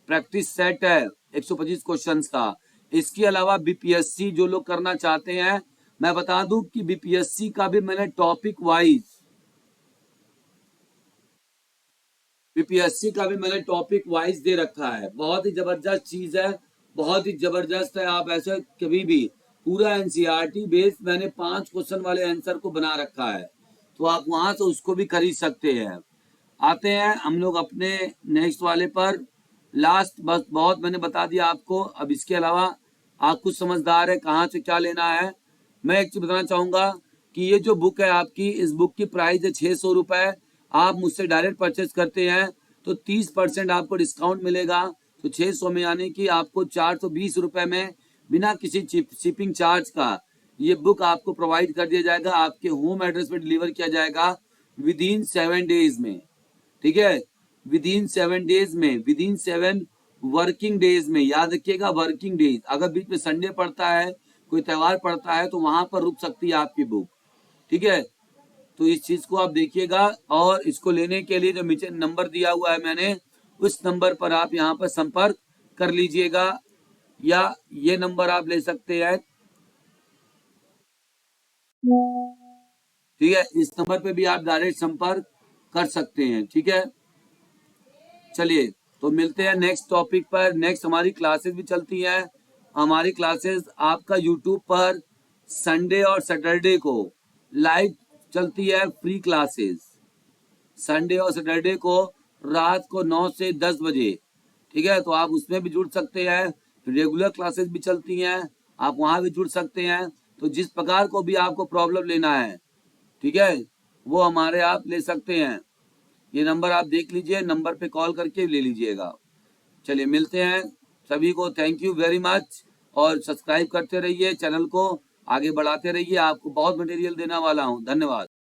Speaker 1: प्रैक्टिस सेट है 125 क्वेश्चंस का। इसके अलावा बीपीएससी जो लोग करना चाहते हैं, मैं बता दूं कि बीपीएससी का भी मैंने टॉपिक वाइज दे रखा है। बहुत ही जबरदस्त चीज है, बहुत ही जबरदस्त है। आप ऐसे कभी भी पूरा एनसीईआरटी बेस्ड मैंने 5 क्वेश्चन वाले आंसर को बना रखा है, तो आप वहां से उसको भी खरीद सकते हैं। आते हैं हम लोग अपने नेक्स्ट वाले पर। लास्ट बस बहुत मैंने बता दिया आपको। अब इसके अलावा आप कुछ समझदार है कहाँ से क्या लेना है। मैं एक चीज बताना चाहूंगा कि ये जो बुक है आपकी, इस बुक की प्राइस है 600 रुपए। आप मुझसे डायरेक्ट परचेज करते हैं तो 30% आपको डिस्काउंट मिलेगा, तो 600 में, यानी कि आपको 420 रुपए में बिना किसी शिपिंग चार्ज का ये बुक आपको प्रोवाइड कर दिया जाएगा। आपके होम एड्रेस पे डिलीवर किया जाएगा विद इन 7 डेज में। ठीक है, विद इन 7 डेज में, विद इन 7 वर्किंग डेज में, याद रखिएगा वर्किंग डेज। अगर बीच में संडे पड़ता है, कोई त्योहार पड़ता है, तो वहां पर रुक सकती है आपकी बुक। ठीक है, तो इस चीज को आप देखिएगा। और इसको लेने के लिए जो नीचे नंबर दिया हुआ है मैंने, उस नंबर पर आप यहाँ पर संपर्क कर लीजिएगा, या ये नंबर आप ले सकते हैं। ठीक है, इस नंबर पे भी आप डायरेक्ट संपर्क कर सकते हैं। ठीक है, चलिए तो मिलते हैं नेक्स्ट टॉपिक पर। नेक्स्ट हमारी क्लासेस भी चलती हैं। हमारी क्लासेस आपका यूट्यूब पर संडे और सैटरडे को लाइव चलती है, फ्री क्लासेस संडे और सैटरडे को रात को 9 से 10 बजे। ठीक है, तो आप उसमें भी जुड़ सकते हैं। रेगुलर क्लासेस भी चलती हैं, आप वहां भी जुड़ सकते हैं। तो जिस प्रकार को भी आपको प्रॉब्लम लेना है, ठीक है, वो हमारे आप ले सकते हैं। ये नंबर आप देख लीजिए, नंबर पे कॉल करके ले लीजिएगा। चलिए मिलते हैं, सभी को थैंक यू वेरी मच, और सब्सक्राइब करते रहिए, चैनल को आगे बढ़ाते रहिए। आपको बहुत मटेरियल देने वाला हूँ। धन्यवाद।